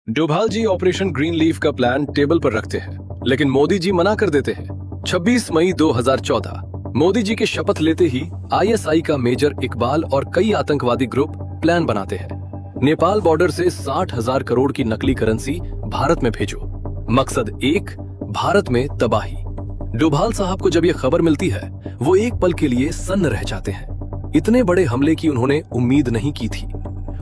डोभाल जी operation green leaf का plan table पर रखते हैं, लेकिन मोदी जी मना कर देते हैं। 26 मई 2014 मोदी जी के शपथ लेते ही आईएसआई का मेजर इकबाल और कई आतंकवादी ग्रुप प्लान बनाते हैं। नेपाल बॉर्डर से 60,000 करोड़ की नकली करेंसी भारत में भेजो। मकसद एक, भारत में तबाही। डोभाल साहब को जब यह खबर मिलती है, वो एक पल के लिए सन्न रह जाते हैं। इतने बड़े हमले की उन्होंने उम्मीद नहीं की थी।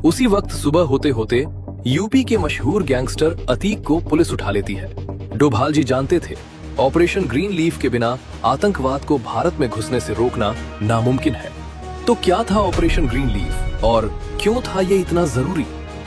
उसी वक्त सुबह होते होते यूपी के मशहूर गैंगस्टर अतीक को पुलिस उठा लेती है। डोभाल जी जानते थे, ऑपरेशन ग्रीन लीफ के बिना आतंकवाद को भारत में घुसने से रोकना नामुमकिन है। तो क्या था ऑपरेशन ग्रीन लीफ और क्यों था ये इतना जरूरी?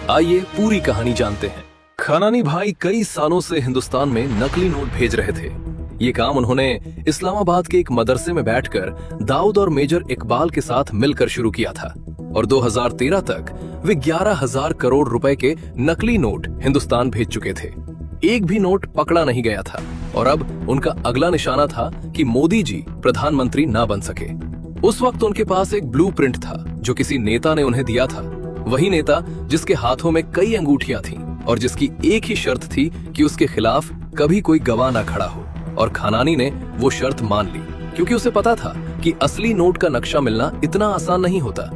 आइए पूरी कहानी जानते हैं। खनानी भाई कई सालों से हिंदुस्तान में नकली नोट भेज रहे थे। ये काम उन्होंने इस्लामाबाद के एक मदरसे में बैठकर दाऊद और मेजर इकबाल के साथ मिलकर शुरू किया था और 2013 तक वे 11,000 करोड़ रुपए के नकली नोट हिंदुस्तान भेज चुके थे। एक भी नोट पकड़ा नहीं गया था और अब उनका अगला निशाना था कि मोदी जी प्रधानमंत्री ना बन सके। उस वक्त उनके पास एक ब्लूप्रिंट था जो किसी नेता ने उन्हें दिया था। वही नेता जिसके हाथों में कई अंगूठियां थीं और जिसकी एक ही शर्त थी कि उसके खिलाफ कभी कोई गवाह ना खड़ा हो। और खनानी ने वो शर्त मान ली, क्योंकि उसे पता था कि असली नोट का नक्शा मिलना इतना आसान नहीं होता।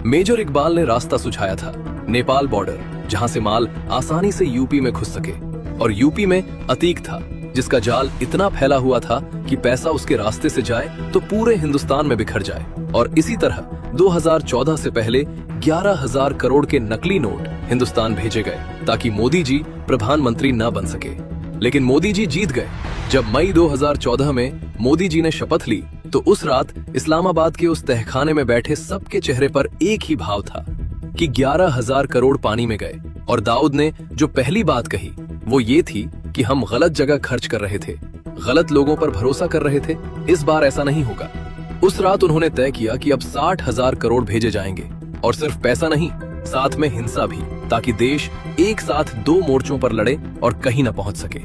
मेजर इकबाल ने रास्ता सुझाया था, नेपाल बॉर्डर, जहां से माल आसानी से यूपी में घुस सके। और यूपी में अतीक था, जिसका जाल इतना फैला हुआ था कि पैसा उसके रास्ते से जाए तो पूरे हिंदुस्तान में बिखर जाए। और इसी तरह 2014 से पहले 11,000 करोड़ के नकली नोट हिंदुस्तान भेजे गए ताकि मोदी जी प्रधानमंत्री न बन सके। लेकिन मोदी जी जीत गए। जब मई 2014 में मोदी जी ने शपथ ली तो उस रात इस्लामाबाद के उस तहखाने में बैठे सबके चेहरे पर एक ही भाव था कि 11,000 करोड़ पानी में गए। और दाऊद ने जो पहली बात कही वो ये थी कि हम गलत जगह खर्च कर रहे थे, गलत लोगों पर भरोसा कर रहे थे। इस बार ऐसा नहीं होगा। उस रात उन्होंने तय किया कि अब 60,000 करोड़ भेजे जाएंगे, और सिर्फ पैसा नहीं, साथ में हिंसा भी, ताकि देश एक साथ दो मोर्चों पर लड़े और कहीं न पहुंच सके।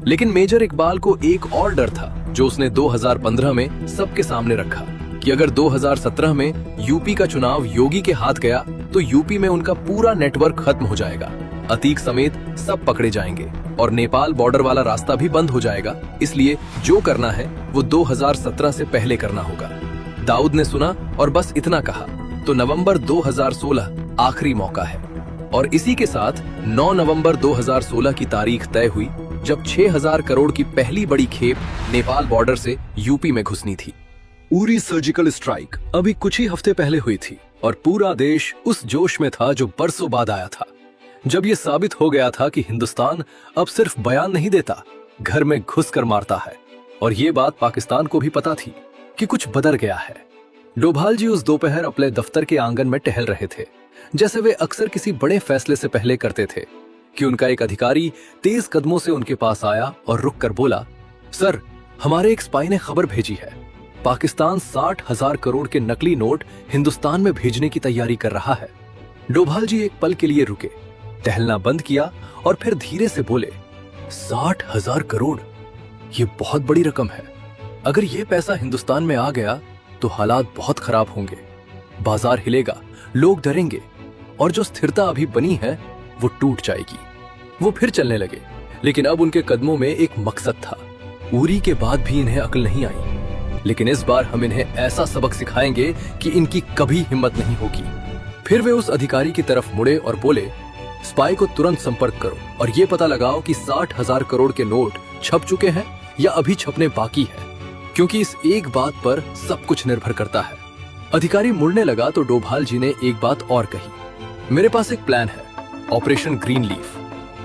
लेकिन मेजर इकबाल को एक और डर था जो उसने 2015 में सबके सामने रखा कि अगर 2017 में यूपी का चुनाव योगी के हाथ गया तो यूपी में उनका पूरा नेटवर्क खत्म हो जाएगा, अतीक समेत सब पकड़े जाएंगे और नेपाल बॉर्डर वाला रास्ता भी बंद हो जाएगा। इसलिए जो करना है वो 2017 से पहले करना होगा। दाऊद ने सुना और बस इतना कहा। तो नवंबर 2016 आखिरी मौका है। और इसी के साथ 9 नवंबर 2016 की तारीख तय हुई जब 6,000 करोड़ की पहली बड़ी खेप नेपाल बॉर्डर से यूपी में घुसनी थी। उरी सर्जिकल स्ट्राइक अभी कुछ ही हफ्ते पहले हुई थी और पूरा देश उस जोश में था जो बरसों बाद आया था, जब ये साबित हो गया था कि हिंदुस्तान अब सिर्फ बयान नहीं देता, घर में घुसकर मारता है। और ये बात पाकिस्तान को भी पता थी कि कुछ बदल गया है। डोभाल जी उस दोपहर अपने दफ्तर के आंगन में टहल रहे थे, जैसे वे अक्सर किसी बड़े फैसले से पहले करते थे, कि उनका एक अधिकारी तेज कदमों से उनके पास आया और रुककर बोला, सर, हमारे एक स्पाई ने खबर भेजी है, पाकिस्तान 60,000 करोड़ के नकली नोट हिंदुस्तान में भेजने की तैयारी कर रहा है। डोभाल जी एक पल के लिए रुके, टहलना बंद किया और फिर धीरे से बोले, 60,000 करोड़, ये बहुत बड़ी रकम है। अगर ये पैसा हिंदुस्तान में आ गया तो हालात बहुत खराब होंगे, बाजार हिलेगा, लोग डरेंगे और जो स्थिरता अभी बनी है वो टूट जाएगी। वो फिर चलने लगे, लेकिन अब उनके कदमों में एक मकसद था। उरी के बाद भी इन्हें अकल नहीं आई, लेकिन इस बार हम इन्हें ऐसा सबक सिखाएंगे कि इनकी कभी हिम्मत नहीं होगी। फिर वे उस अधिकारी की तरफ मुड़े और बोले, स्पाई को तुरंत संपर्क करो और ये पता लगाओ कि 60,000 करोड़ के नोट छप चुके हैं या अभी छपने बाकी है, क्योंकि इस एक बात पर सब कुछ निर्भर करता है। अधिकारी मुड़ने लगा तो डोभाल जी ने एक बात और कही, मेरे पास एक प्लान है, ऑपरेशन ग्रीन लीफ।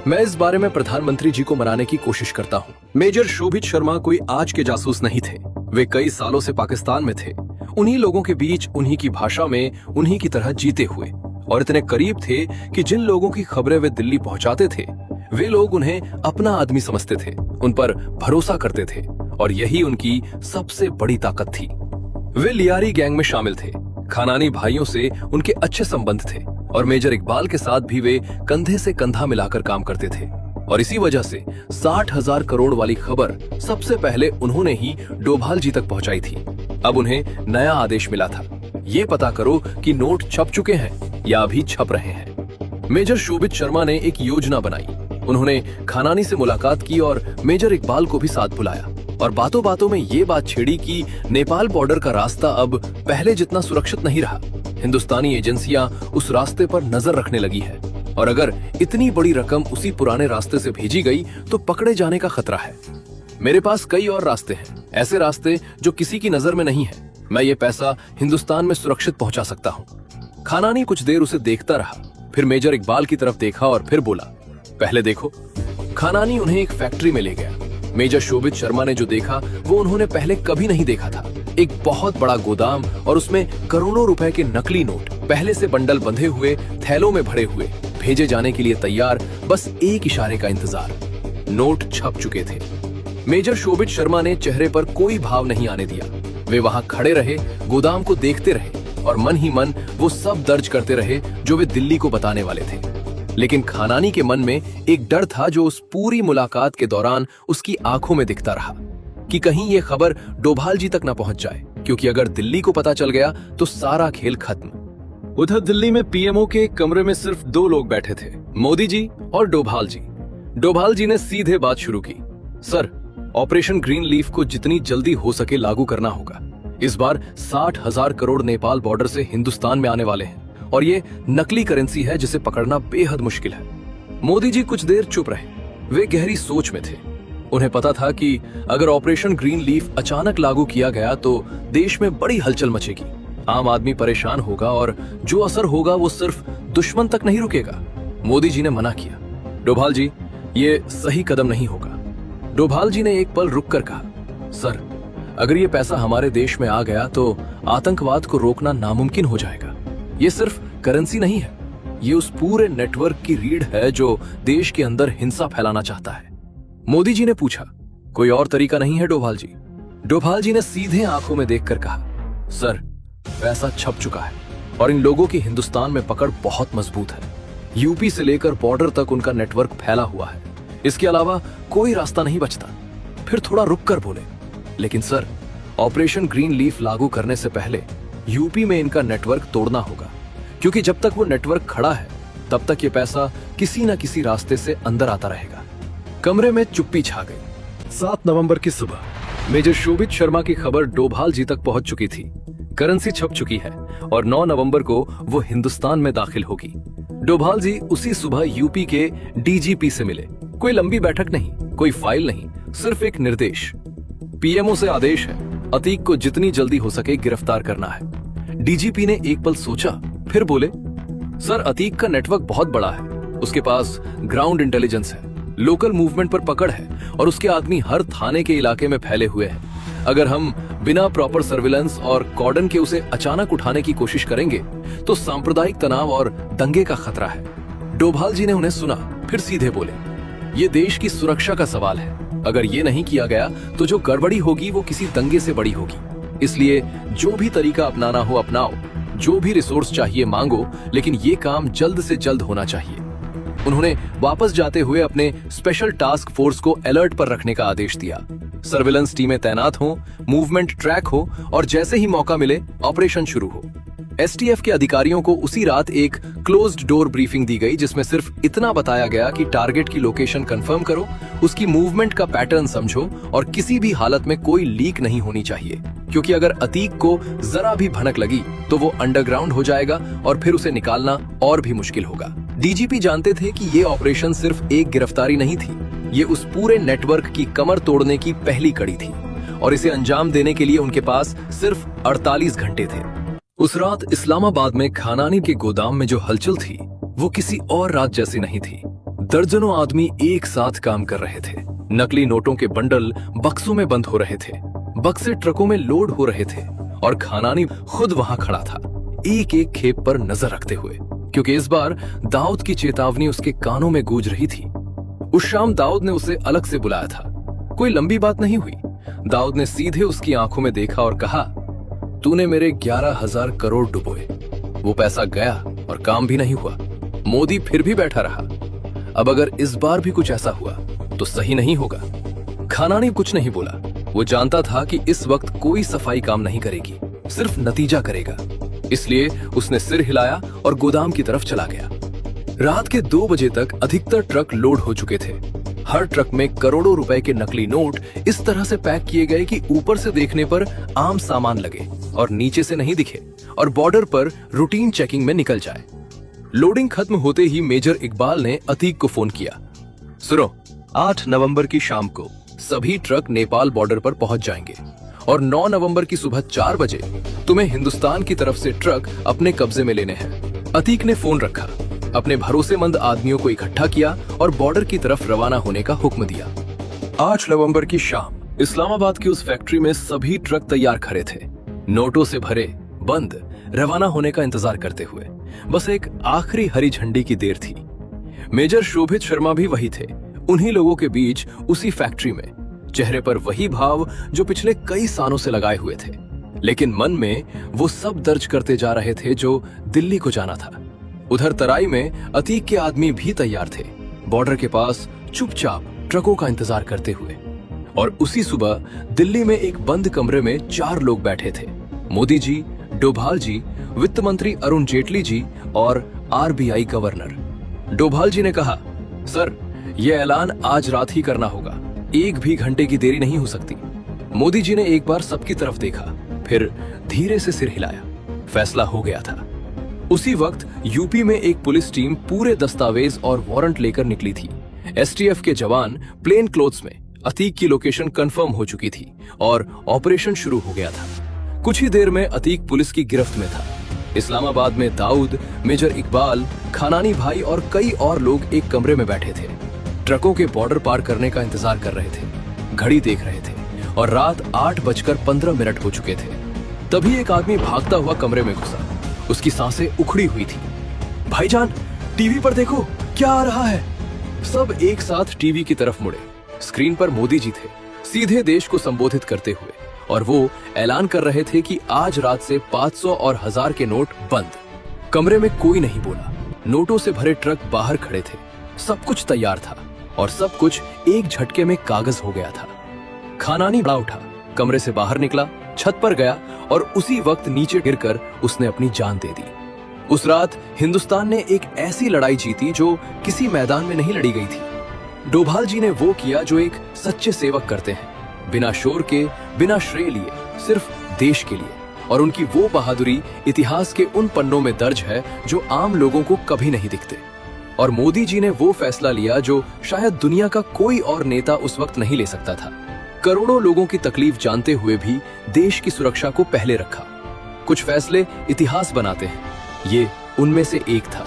मैं इस बारे में प्रधानमंत्री जी को मनाने की कोशिश करता हूँ। मेजर शोभित शर्मा कोई आज के जासूस नहीं थे, वे कई सालों से पाकिस्तान में थे, उन्हीं लोगों के बीच, उन्हीं की भाषा में, उन्हीं की तरह जीते हुए, और इतने करीब थे कि जिन लोगों की खबरें वे दिल्ली पहुंचाते थे वे लोग उन्हें अपना आदमी समझते थे, उन पर भरोसा करते थे, और यही उनकी सबसे बड़ी ताकत थी। वे लियारी गैंग में शामिल थे, खनानी भाइयों से उनके अच्छे संबंध थे और मेजर इकबाल के साथ भी वे कंधे से कंधा मिलाकर काम करते थे। और इसी वजह से 60,000 करोड़ वाली खबर सबसे पहले उन्होंने ही डोभाल जी तक पहुंचाई थी। अब उन्हें नया आदेश मिला था, ये पता करो कि नोट छप चुके हैं या अभी छप रहे हैं। मेजर शोभित शर्मा ने एक योजना बनाई उन्होंने खानानी से मुलाकात की और मेजर इकबाल को भी साथ बुलाया और बातों बातों में ये बात छेड़ी कि नेपाल बॉर्डर का रास्ता अब पहले जितना सुरक्षित नहीं रहा। हिंदुस्तानी एजेंसियां उस रास्ते पर नजर रखने लगी है और अगर इतनी बड़ी रकम उसी पुराने रास्ते से भेजी गई तो पकड़े जाने का खतरा है। मेरे पास कई और रास्ते हैं, ऐसे रास्ते जो किसी की नजर में नहीं है। मैं ये पैसा हिंदुस्तान में सुरक्षित पहुंचा सकता हूँ। खानानी कुछ देर उसे देखता रहा, फिर मेजर इकबाल की तरफ देखा और फिर बोला, पहले देखो। खानानी उन्हें एक फैक्ट्री में ले गया। मेजर शोभित शर्मा ने जो देखा वो उन्होंने पहले कभी नहीं देखा था। एक बहुत बड़ा गोदाम और उसमें करोड़ों रुपए के नकली नोट पहले से बंडल बंधे हुए, थैलों में भरे हुए, भेजे जाने के लिए तैयार, बस एक इशारे का इंतजार। नोट छप चुके थे। मेजर शोभित शर्मा ने चेहरे पर कोई भाव नहीं आने दिया। वे वहां खड़े रहे, गोदाम को देखते रहे और मन ही मन वो सब दर्ज करते रहे जो वे दिल्ली को बताने वाले थे। लेकिन खानानी के मन में एक डर था जो उस पूरी मुलाकात के दौरान उसकी आंखों में दिखता रहा कि कहीं ये खबर डोभाल जी तक न पहुंच जाए, क्योंकि अगर दिल्ली को पता चल गया तो सारा खेल खत्म। उधर दिल्ली में पीएमओ के कमरे में सिर्फ 2 लोग बैठे थे, मोदी जी और डोभाल जी। डोभाल जी ने सीधे बात शुरू की, सर, ऑपरेशन ग्रीन लीफ को जितनी जल्दी हो सके लागू करना होगा। इस बार 60,000 करोड़ नेपाल बॉर्डर से हिंदुस्तान में आने वाले हैं और ये नकली करेंसी है जिसे पकड़ना बेहद मुश्किल है। मोदी जी कुछ देर चुप रहे। वे गहरी सोच में थे। उन्हें पता था कि अगर ऑपरेशन ग्रीन लीफ अचानक लागू किया गया तो देश में बड़ी हलचल मचेगी, आम आदमी परेशान होगा और जो असर होगा वो सिर्फ दुश्मन तक नहीं रुकेगा। मोदी जी ने मना किया, डोभाल जी, ये सही कदम नहीं होगा। डोभाल जी ने एक पल रुककर कहा, सर, अगर ये पैसा हमारे देश में आ गया तो आतंकवाद को रोकना नामुमकिन हो जाएगा। ये सिर्फ करेंसी नहीं है, ये उस पूरे नेटवर्क की रीढ़ है जो देश के अंदर हिंसा फैलाना चाहता है। मोदी जी ने पूछा, कोई और तरीका नहीं है डोभाल जी? डोभाल जी ने सीधे आंखों में देखकर कहा, सर, पैसा छप चुका है और इन लोगों की हिंदुस्तान में पकड़ बहुत मजबूत है। यूपी से लेकर बॉर्डर तक उनका नेटवर्क फैला हुआ है। इसके अलावा कोई रास्ता नहीं बचता। फिर थोड़ा रुक कर बोले, लेकिन सर, ऑपरेशन ग्रीन लीफ लागू करने से पहले यूपी में इनका नेटवर्क तोड़ना होगा, क्योंकि जब तक वो नेटवर्क खड़ा है तब तक ये पैसा किसी न किसी रास्ते से अंदर आता रहेगा। कमरे में चुप्पी छा गई। 7 नवंबर की सुबह मेजर शोभित शर्मा की खबर डोभाल जी तक पहुंच चुकी थी। करेंसी छप चुकी है और 9 नवंबर को वो हिंदुस्तान में दाखिल होगी। डोभाल जी उसी सुबह यूपी के डीजीपी से मिले। कोई लंबी बैठक नहीं, कोई फाइल नहीं, सिर्फ एक निर्देश। पीएमओ से आदेश है, अतीक को जितनी जल्दी हो सके गिरफ्तार करना है। डीजीपी ने एक पल सोचा, फिर बोले, सर, अतीक का नेटवर्क बहुत बड़ा है। उसके पास ग्राउंड इंटेलिजेंस है, लोकल मूवमेंट पर पकड़ है और उसके आदमी हर थाने के इलाके में फैले हुए हैं। अगर हम बिना प्रॉपर सर्विलेंस और कॉर्डन के उसे अचानक उठाने की कोशिश करेंगे तो सांप्रदायिक तनाव और दंगे का खतरा है। डोभाल जी ने उन्हें सुना, फिर सीधे बोले, ये देश की सुरक्षा का सवाल है। अगर ये नहीं किया गया तो जो गड़बड़ी होगी वो किसी दंगे से बड़ी होगी। इसलिए जो भी तरीका अपनाना हो अपनाओ, जो भी रिसोर्स चाहिए मांगो, लेकिन ये काम जल्द से जल्द होना चाहिए। उन्होंने वापस जाते हुए अपने स्पेशल टास्क फोर्स को अलर्ट पर रखने का आदेश दिया। सर्विलेंस टीमें तैनात हो, मूवमेंट ट्रैक हो और जैसे ही मौका मिले ऑपरेशन शुरू हो। एसटीएफ के अधिकारियों को उसी रात एक क्लोज्ड डोर ब्रीफिंग दी गई, जिसमें सिर्फ इतना बताया गया कि टारगेट की लोकेशन कंफर्म करो, उसकी मूवमेंट का पैटर्न समझो और किसी भी हालत में कोई लीक नहीं होनी चाहिए, क्योंकि अगर अतीक को जरा भी भनक लगी तो वो अंडरग्राउंड हो जाएगा और फिर उसे निकालना और भी मुश्किल होगा। डीजीपी जानते थे कि ये ऑपरेशन सिर्फ एक गिरफ्तारी नहीं थी, ये उस पूरे नेटवर्क की कमर तोड़ने की पहली कड़ी थी और इसे अंजाम देने के लिए उनके पास सिर्फ 48 घंटे थे। उस रात इस्लामाबाद में खानानी के गोदाम में जो हलचल थी वो किसी और रात जैसी नहीं थी। दर्जनों आदमी एक साथ काम कर रहे थे। नकली नोटों के बंडल बक्सों में बंद हो रहे थे, बक्से ट्रकों में लोड हो रहे थे और खानानी खुद वहां खड़ा था, एक एक खेप पर नजर रखते हुए, क्योंकि इस बार दाऊद की चेतावनी उसके कानों में गूंज रही थी। उस शाम दाऊद ने उसे अलग से बुलाया था। कोई लंबी बात नहीं हुई। दाऊद ने सीधे उसकी आंखों में देखा और कहा, तूने मेरे 11,000 करोड़ डुबोए, वो पैसा गया और काम भी नहीं हुआ। मोदी फिर भी बैठा रहा। अब अगर इस बार भी कुछ ऐसा हुआ तो सही नहीं होगा। खानानी कुछ नहीं बोला। वो जानता था कि इस वक्त कोई सफाई काम नहीं करेगी, सिर्फ नतीजा करेगा। इसलिए उसने सिर हिलाया और गोदाम की तरफ चला गया। रात के 2 बजे तक अधिकतर ट्रक लोड हो चुके थे। हर ट्रक में करोड़ों रुपए के नकली नोट इस तरह से पैक किए गए कि ऊपर से देखने पर आम सामान लगे और नीचे से नहीं दिखे और बॉर्डर पर रूटीन चेकिंग में निकल जाए। लोडिंग खत्म होते ही मेजर इकबाल ने अतीक को फोन किया। सुनो, 8 नवंबर की शाम को सभी ट्रक नेपाल बॉर्डर पर पहुंच जाएंगे और 9 नवंबर की सुबह 4 बजे तुम्हें हिंदुस्तान की तरफ से ट्रक अपने कब्जे में लेने हैं। अतीक ने फोन रखा, अपने भरोसेमंद आदमियों को इकट्ठा किया और बॉर्डर की तरफ रवाना होने का हुक्म दिया। 8 नवंबर की शाम इस्लामाबाद की उस फैक्ट्री में सभी ट्रक तैयार खड़े थे, नोटों से भरे, बंद, रवाना होने का इंतजार करते हुए। बस एक आखिरी हरी झंडी की देर थी। मेजर शोभित शर्मा भी वही थे, उन्हीं लोगों के बीच, उसी फैक्ट्री में। चेहरे पर वही भाव जो पिछले कई सालों से लगाए हुए थे, लेकिन मन में वो सब दर्ज करते जा रहे थे जो दिल्ली को जाना था। उधर तराई में अतीक के आदमी भी तैयार थे, बॉर्डर के पास चुपचाप ट्रकों का इंतजार करते हुए। और उसी सुबह दिल्ली में एक बंद कमरे में 4 लोग बैठे थे, मोदी जी, डोभाल जी, वित्त मंत्री अरुण जेटली जी और आरबीआई गवर्नर। डोभाल जी ने कहा, सर, यह ऐलान आज रात ही करना होगा, 1 भी घंटे की देरी नहीं हो सकती। मोदी जी ने एक बार सबकी तरफ देखा, फिर धीरे से सिर हिलाया। फैसला हो गया था। उसी वक्त यूपी में एक पुलिस टीम पूरे दस्तावेज और वारंट लेकर निकली थी। एसटीएफ के जवान प्लेन क्लोथ्स में, अतीक की लोकेशन कंफर्म हो चुकी थी और ऑपरेशन शुरू हो गया था। कुछ ही देर में अतीक पुलिस की गिरफ्त में था। इस्लामाबाद में दाऊद, मेजर इकबाल, खानानी भाई और कई और लोग एक कमरे में बैठे थे, ट्रकों के बॉर्डर पार करने का इंतजार कर रहे थे, घड़ी देख रहे थे और रात 8:15 हो चुके थे। तभी एक आदमी भागता हुआ कमरे में घुसा। उसकी सांसें उखड़ी हुई थी। भाईजान, टीवी पर देखो, क्या आ रहा है। सब एक साथ टीवी की तरफ मुड़े। स्क्रीन पर मोदी जी थे, सीधे देश को संबोधित करते हुए, और वो ऐलान कर रहे थे कि आज रात से 500 और 1000 के नोट बंद। कमरे में कोई नहीं बोला। नोटों से भरे ट्रक बाहर खड़े थे, सब कुछ तैयार था और सब कुछ एक झटके में कागज हो गया था। खानानी बड़ा उठा, कमरे से बाहर निकला, छत पर गया और उसी वक्त नीचे गिरकर उसने अपनी जान दे दी। उस रात हिंदुस्तान ने एक ऐसी लड़ाई जीती जो किसी मैदान में नहीं लड़ी गई थी। डोभाल जी ने वो किया जो एक सच्चे सेवक करते हैं, बिना शोर के, बिना श्रेय लिए, सिर्फ देश के लिए। और उनकी वो बहादुरी इतिहास के उन पन्नों में दर्ज है जो आम लोगों को कभी नहीं दिखते। और मोदी जी ने वो फैसला लिया जो शायद दुनिया का कोई और नेता उस वक्त नहीं ले सकता था। करोड़ों लोगों की तकलीफ जानते हुए भी देश की सुरक्षा को पहले रखा। कुछ फैसले इतिहास बनाते हैं, ये उनमें से एक था।